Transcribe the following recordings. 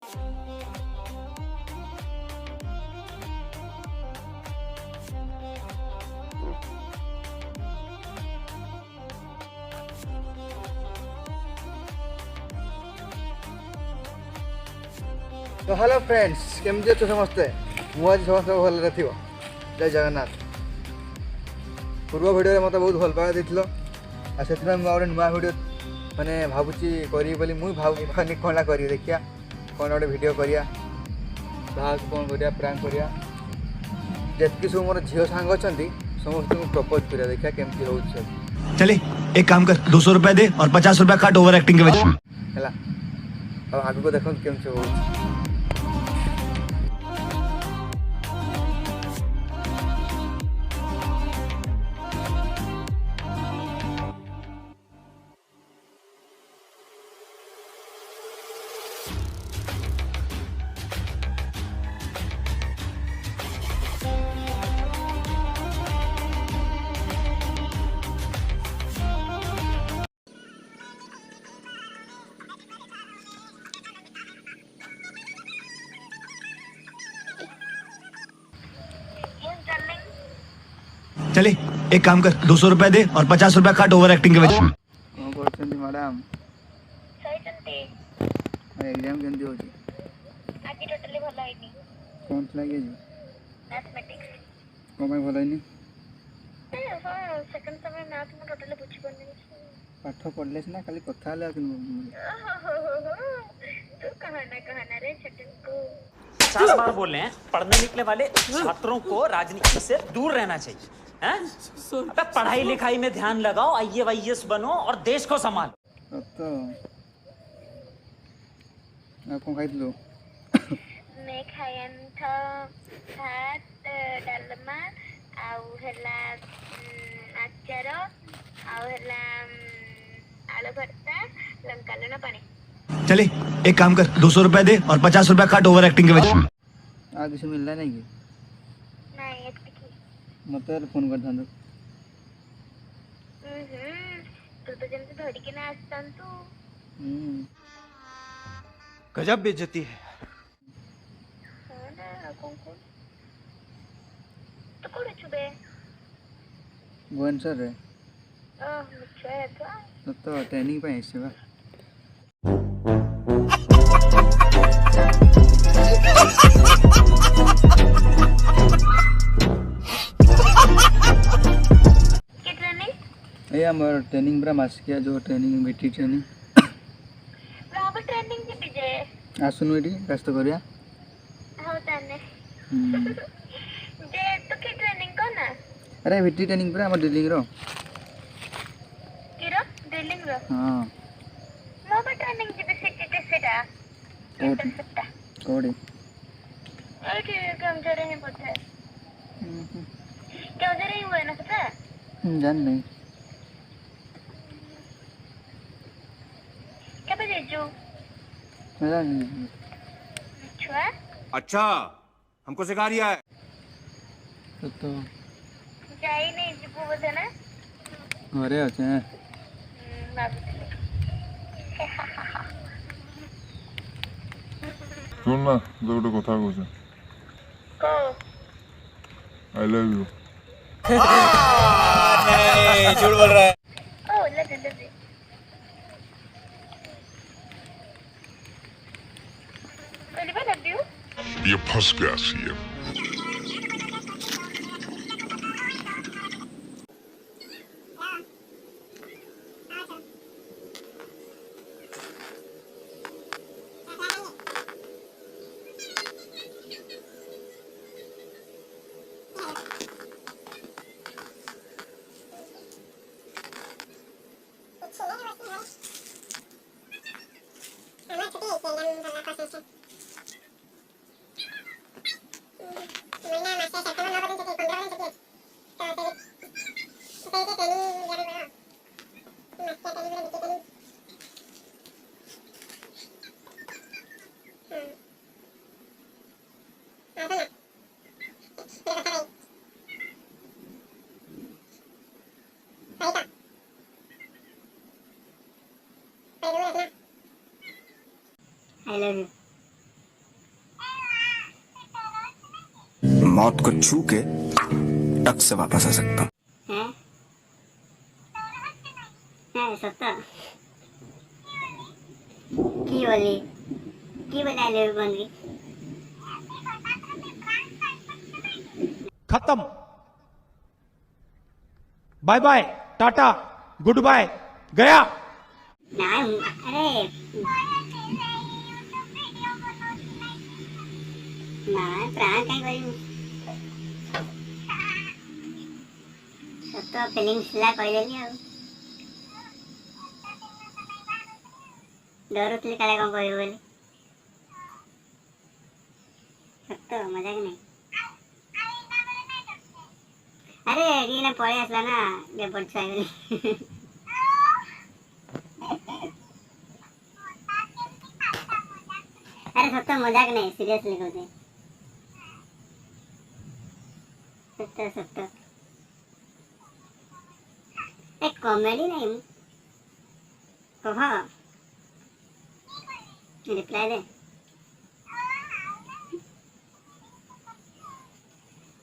तो hello friends केमती अच्छे समस्ते मुझे समस्त भल थी जय जगन्नाथ। पूर्व भिडियो मत बहुत भल पाया देख से गोटे नुआ भिड मैंने भावुची करी बोली मुझे भावी कौन करी देखिया कौन गोटे भिड करिया कौन करिया प्रांक करिया जितकी सब मोर झील सांग अच्छा समस्त प्रपोज करिया देखिया केमती हो चले एक काम कर 200 रुपए दे और 50 रुपए काट ओवर एक्टिंग के वजह है अब आगे को देखो केमती हो। चले एक काम कर 200 रुपए दे और 50 रुपए काट ओवर एक्टिंग के वजह कौन करछंती मैडम सही चलते एग्जाम केमती होची आज टोटली भलो हैनी कौन लागे जी मैथमेटिक्स कौन भल है हां सेकंड समय मैथ में टोटली बुझी पड़नी पाठ पढ़ले सिना खाली कथा ले तू कहना रे छटन को 50 बार बोल रहे हैं पढ़ने निकले वाले छात्रों को राजनीति से दूर रहना चाहिए हैं? अबे पढ़ाई लिखाई में ध्यान लगाओ IAS बनो और देश को संभालो। तो कौन खाई लो मैं खायन था भात डालमा आउ हला आचार आउ हला आलू भर्ता लंका लूण पानी। चले एक काम कर 200 रुपए दे और 50 रुपए काट ओवर एक्टिंग के वजह आगे से मिलना नहीं कि नहीं एतकी मत फोन कर था तू तो जल्दी धोड़ी के ना आसान तू गजब बेइज्जती है। हाँ ना कौन तो कोड़े चुबे गोवन सर रे मुझे है तो ट्रेनिंग पे ऐसे बा हमर ट्रेनिंग पूरा मास किया जो ट्रेनिंग बेटी ट्रेनिंग राव ट्रेनिंग के पीजे आसुन बेटी रास्ता करिया हां ताने जे तो के ट्रेनिंग को ना अरे बेटी ट्रेनिंग पूरा हमर ड्रिलिंग रो किरो ड्रिलिंग रो हां मो बा ट्रेनिंग जे सेटा सेटा सेटा कोडी ओके काम कर रहे हैं पता है क्या उधर ही हुआ है ना पता जान नहीं क्या बजे जो मेरा नहीं अच्छा हमको सिखा रिया है तो जाई नहीं जीपू बोलते ना घरे আছে শোন না দুটো কথা কইছে को आई लव यू नहीं झूठ बोल रहा है। ओ लगे पहली बार लव यू ये फंस गया सीएम I love you. मौत को छू के टक से वापस आ सकता हूँ। हैं? हैं सत्ता की बोली आई लव यू बोली खत्म। Bye bye, tata, goodbye, गया। ना अरे ना प्राण कहीं बोली सत्ता फीलिंग्स ला कहलेनी आ डरुतली काले कौन कहबो बोली सत्ता मजाक नहीं अरे ये ना पड़े आसला ना ये पड़छा बोली अरे सत्ता मजाक नहीं सीरियसली कहते सत्ता सत्ता एक कॉमेडी नहीं कहा रिप्लाई दे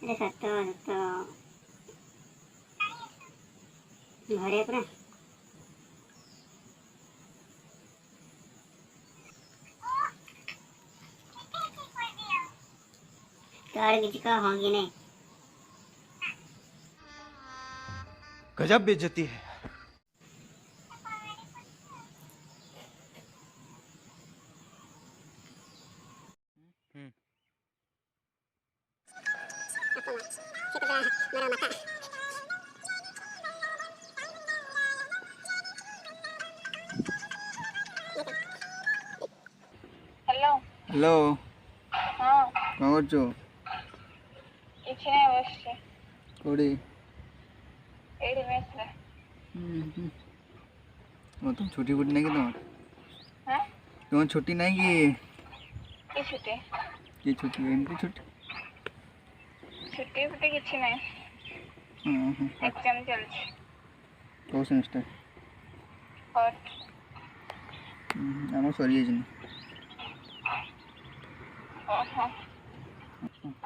अरे सत्ता सत्ता घरे पूरा तार किसी का होंगी नहीं गजब बेइज्जती है। हेलो हेलो हाँ कौन करছো କିଛି ନାହିଁ ବସିଛି କୋଉଠି ଏଇଠି ମେସରେ तुम छुट्टी फुटी नहीं कि हाँ तुम छुट्टी नहीं कि କି ଛୁଟି ये छुट्टी एमती छुट्टी ଛୁଟି ଫୁଟି କିଛି ନାହିଁ ଏକ୍ଜାମ ଚାଲିଛି कौ सेमेस्टर ଫୋର୍ଥ आम सरी जाइए ଓହୋ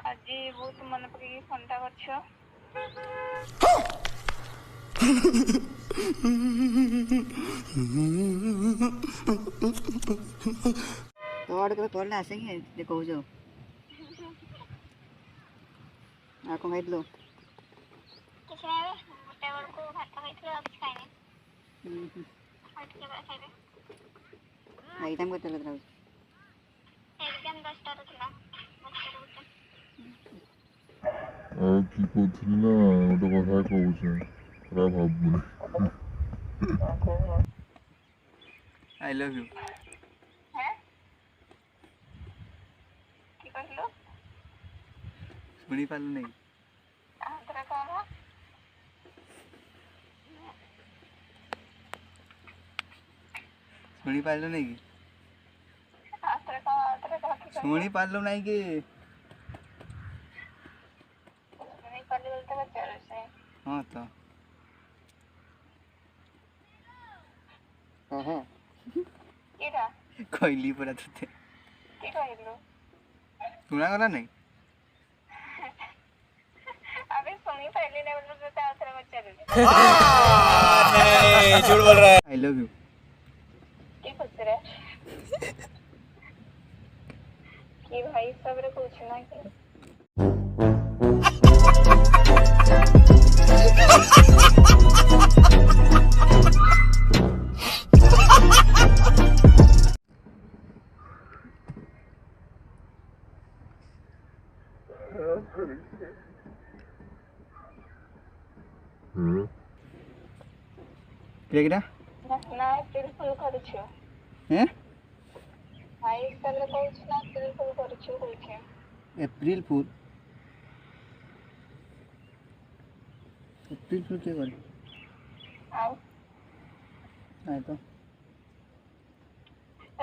ଆଜି ବହୁତ ମନେ ପକେଇକି ଫୋନଟା କରିଛ तो आड़ के कॉल आसेंगे जे कहू जो आ को खाइ लो କିଛି ନାହିଁ ଗୋଟେ ବେଳକୁ ଭାତ ଖାଇଥିଲି ଆଉ କିଛି ଖାଇନି ଆଉ ଟିକେ ପରେ ଖାଇବି एग्जाम को चलत रहू ଏକ୍ଜାମ 10ଟାରୁ ଥିଲା 10ଟାରୁ ଗୋଟେ ଆଉ କି କହୁଥିଲି ନା ଗୋଟେ କଥା କହୁଛି ଖରାପ ଭାବୁନି। आई लव यू ହେଁ କି କହିଲୁ शुणी पाल नहीं ଆଉଥରେ କହ शुणी पाल नहीं कि ଆଉଥରେ କହ କି शुणी पाल नहीं कि ଶୁଣି ପାରିଲି ବୋଲି ତ ପଚାରୁଛି हाँ तो हाँ କିଟା कहली पड़ा तुते କି କହିଲୁ सुना गला नहीं अबे सुनी पहले लेवल पे तो आउथरे पचारुଛି नहीं, झूठ बोल रहा है। आई लव यू କି ପଚାରେ କି ଭାଇ ହିସାବରେ କହୁଛି ନା କି केकड़ा ନା ବିଲକୁଲ କରୁଛୁ हैं ଭାଇ ହିସାବରେ କହୁଛି ନା ବିଲକୁଲ କରୁଛୁ କହୁଛି अप्रैल फूल अप्रैल फूल क्या करे ଆଉ आए तो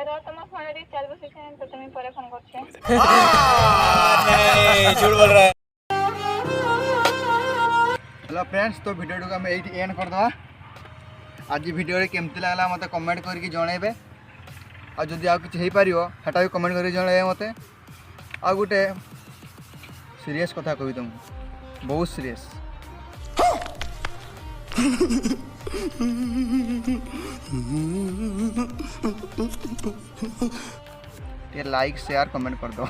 ର ତମ ଫୋନରେ ରିଚାର୍ଜ ବସେଇଛି ତ ତୁମେ ପରେ ଫୋନ କରୁଛି नहीं, झूठ बोल रहा है। हेलो फ्रेंड्स तो वीडियो को आम ये एंड करदे आज वीडियो केमती लगला मत कमेंट करके जनइबे आ जदि आ किसी हो पार सेटा भी कमेंट करके जनइबे मत आ गोटे सीरियस कथा कही तुमको बहुत सीरियस। लाइक शेयर कमेंट कर दो।